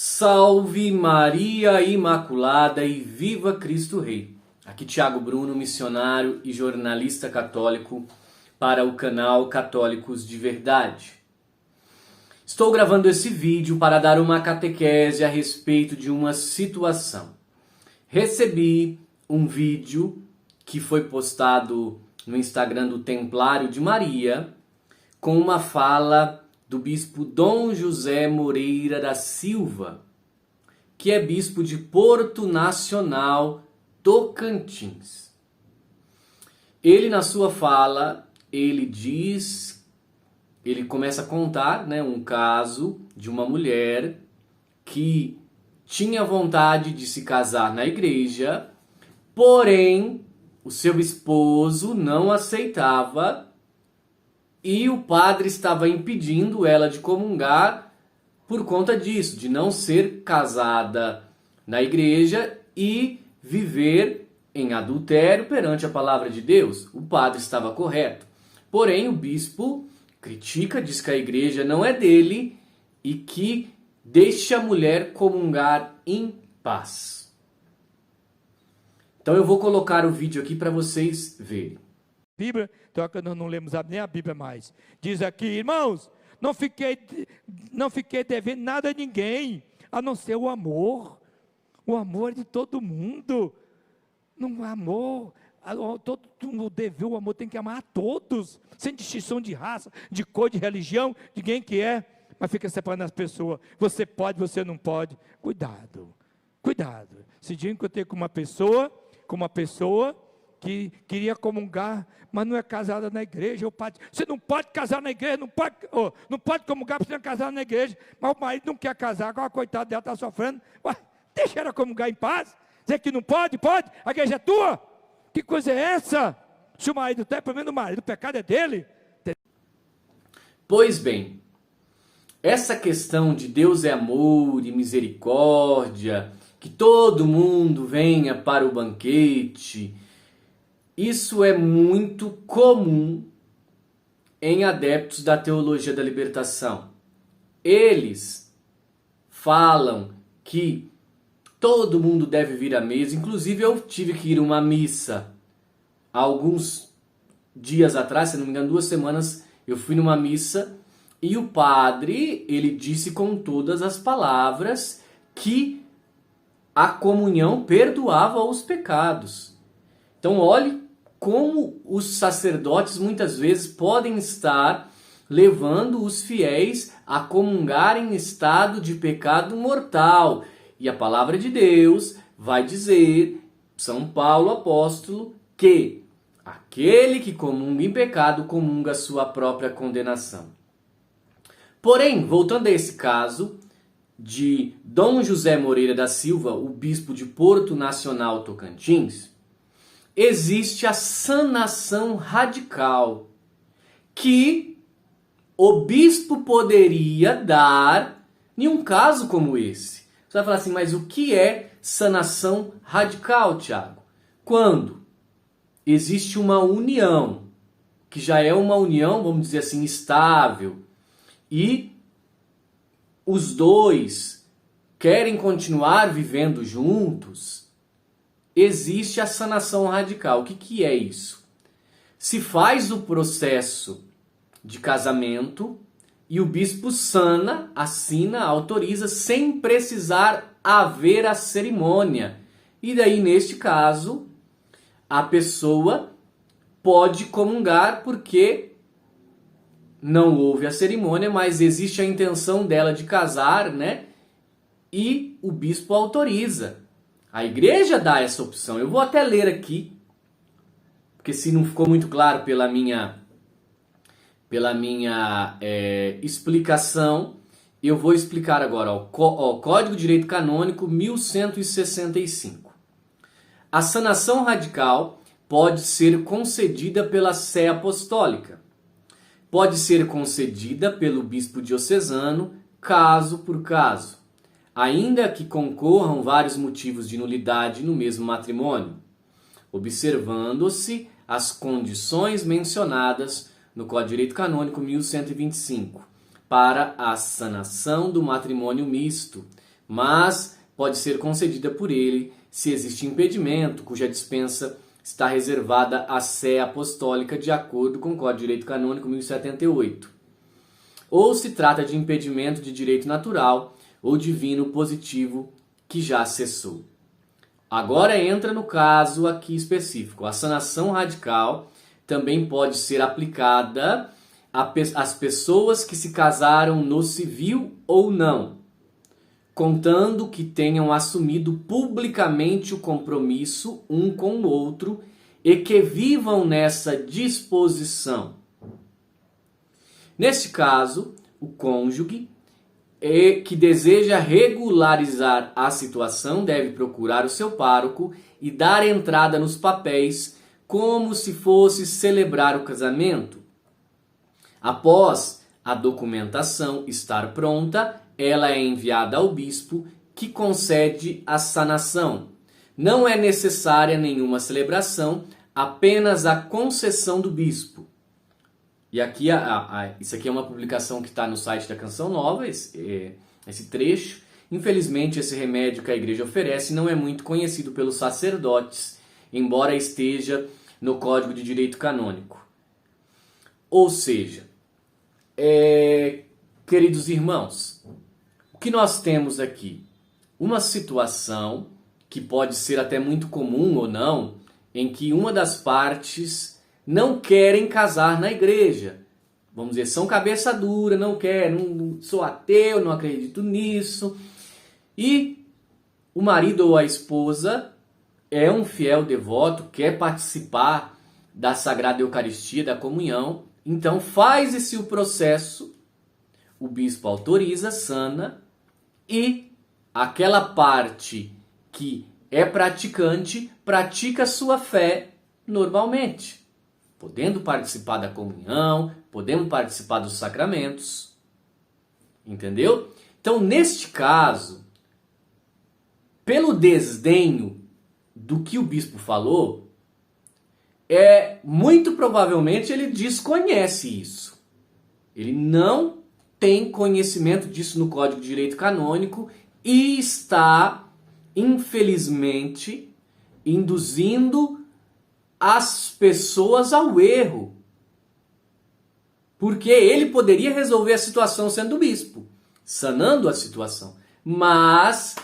Salve Maria Imaculada e viva Cristo Rei! Aqui Thiago Bruno, missionário e jornalista católico para o canal Católicos de Verdade. Estou gravando esse vídeo para dar uma catequese a respeito de uma situação. Recebi um vídeo que foi postado no Instagram do Templário de Maria com uma fala do bispo Dom José Moreira da Silva, que é bispo de Porto Nacional, Tocantins. Ele, na sua fala, ele começa a contar, um caso de uma mulher que tinha vontade de se casar na igreja, porém o seu esposo não aceitava e o padre estava impedindo ela de comungar por conta disso, de não ser casada na igreja e viver em adultério perante a palavra de Deus. O padre estava correto. Porém, o bispo critica, diz que a igreja não é dele e que deixe a mulher comungar em paz. Então eu vou colocar o vídeo aqui para vocês verem. Bíblia, então que nós não lemos nem a Bíblia mais. Diz aqui, irmãos, não fiquei devendo nada a ninguém, a não ser o amor. O amor de todo mundo. Não amor, todo mundo deve, o amor tem que amar a todos, sem distinção de raça, de cor, de religião, de quem que é, mas fica separando as pessoas. Você pode, você não pode. Cuidado, cuidado. Esse dia eu encontrei com uma pessoa que queria comungar, mas não é casada na igreja. O padre, você não pode casar na igreja, não pode comungar porque você não é casado na igreja, mas o marido não quer casar, agora a coitada dela está sofrendo. Ué, deixa ela comungar em paz. Dizer que não pode, a igreja é tua. Que coisa é essa? Se o marido tem, pelo menos o marido, o pecado é dele. Pois bem, essa questão de Deus é amor e misericórdia, que todo mundo venha para o banquete, isso é muito comum em adeptos da teologia da libertação. Eles falam que todo mundo deve vir à mesa. Inclusive eu tive que ir a uma missa há alguns dias atrás, se não me engano 2 semanas, eu fui numa missa e o padre, ele disse com todas as palavras que a comunhão perdoava os pecados. Então olhe como os sacerdotes muitas vezes podem estar levando os fiéis a comungar em estado de pecado mortal. E a palavra de Deus vai dizer, São Paulo apóstolo, que aquele que comunga em pecado comunga a sua própria condenação. Porém, voltando a esse caso de Dom José Moreira da Silva, o bispo de Porto Nacional, Tocantins, existe a sanação radical que o bispo poderia dar em um caso como esse. Você vai falar assim, mas o que é sanação radical, Tiago? Quando existe uma união, que já é uma união, vamos dizer assim, estável, e os dois querem continuar vivendo juntos, existe a sanação radical. O que é isso? Se faz o processo de casamento e o bispo sana, assina, autoriza, sem precisar haver a cerimônia. E daí, neste caso, a pessoa pode comungar porque não houve a cerimônia, mas existe a intenção dela de casar, E o bispo autoriza. A igreja dá essa opção. Eu vou até ler aqui, porque se não ficou muito claro pela minha explicação, eu vou explicar agora. Código de Direito Canônico 1165. A sanação radical pode ser concedida pela Sé Apostólica. Pode ser concedida pelo bispo diocesano, caso por caso, ainda que concorram vários motivos de nulidade no mesmo matrimônio, observando-se as condições mencionadas no Código de Direito Canônico 1125, para a sanação do matrimônio misto, mas pode ser concedida por ele se existe impedimento cuja dispensa está reservada à sé apostólica de acordo com o Código de Direito Canônico 1078. Ou se trata de impedimento de direito natural ou divino positivo que já cessou. Agora entra no caso aqui específico. A sanação radical também pode ser aplicada às pessoas que se casaram no civil ou não, contando que tenham assumido publicamente o compromisso um com o outro e que vivam nessa disposição. Neste caso, o cônjuge que deseja regularizar a situação deve procurar o seu pároco e dar entrada nos papéis como se fosse celebrar o casamento. Após a documentação estar pronta, ela é enviada ao bispo, que concede a sanação. Não é necessária nenhuma celebração, apenas a concessão do bispo. E aqui, isso aqui é uma publicação que está no site da Canção Nova, esse trecho. Infelizmente, esse remédio que a igreja oferece não é muito conhecido pelos sacerdotes, embora esteja no Código de Direito Canônico. Ou seja, queridos irmãos, o que nós temos aqui? Uma situação que pode ser até muito comum ou não, em que uma das partes não querem casar na igreja. Vamos dizer, são cabeça dura, não querem, sou ateu, não acredito nisso. E o marido ou a esposa é um fiel devoto, quer participar da Sagrada Eucaristia, da comunhão. Então faz-se o processo, o bispo autoriza, sana, e aquela parte que é praticante, pratica sua fé normalmente, podendo participar da comunhão, podendo participar dos sacramentos. Entendeu? Então, neste caso, pelo desdenho do que o bispo falou, muito provavelmente ele desconhece isso. Ele não tem conhecimento disso no Código de Direito Canônico e está, infelizmente, induzindo as pessoas ao erro. Porque ele poderia resolver a situação sendo bispo, sanando a situação. Mas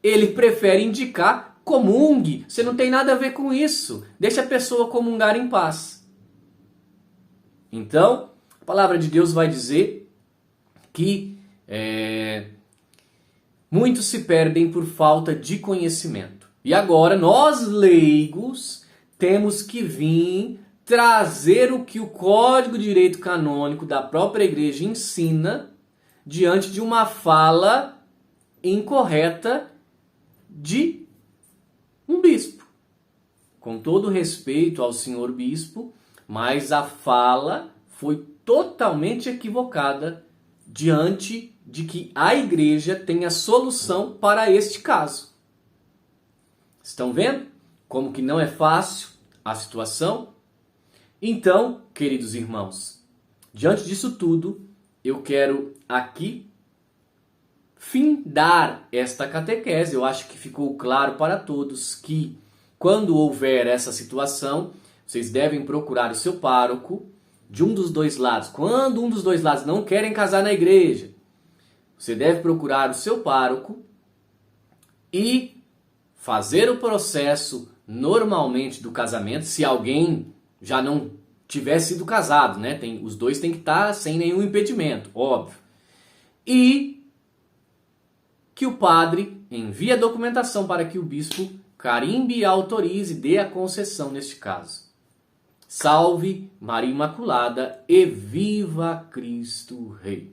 ele prefere indicar: comungue, você não tem nada a ver com isso. Deixa a pessoa comungar em paz. Então, a palavra de Deus vai dizer que muitos se perdem por falta de conhecimento. E agora nós, leigos, temos que vir trazer o que o Código de Direito Canônico da própria igreja ensina diante de uma fala incorreta de um bispo. Com todo respeito ao senhor bispo, mas a fala foi totalmente equivocada diante de que a igreja tem a solução para este caso. Estão vendo como que não é fácil a situação? Então, queridos irmãos, diante disso tudo, eu quero aqui findar esta catequese. Eu acho que ficou claro para todos que quando houver essa situação, vocês devem procurar o seu pároco de um dos dois lados. Quando um dos dois lados não querem casar na igreja, você deve procurar o seu pároco e fazer o processo normalmente do casamento, se alguém já não tiver sido casado, né? Os dois têm que estar sem nenhum impedimento, óbvio. E que o padre envie a documentação para que o bispo carimbe e autorize, dê a concessão neste caso. Salve Maria Imaculada e viva Cristo Rei!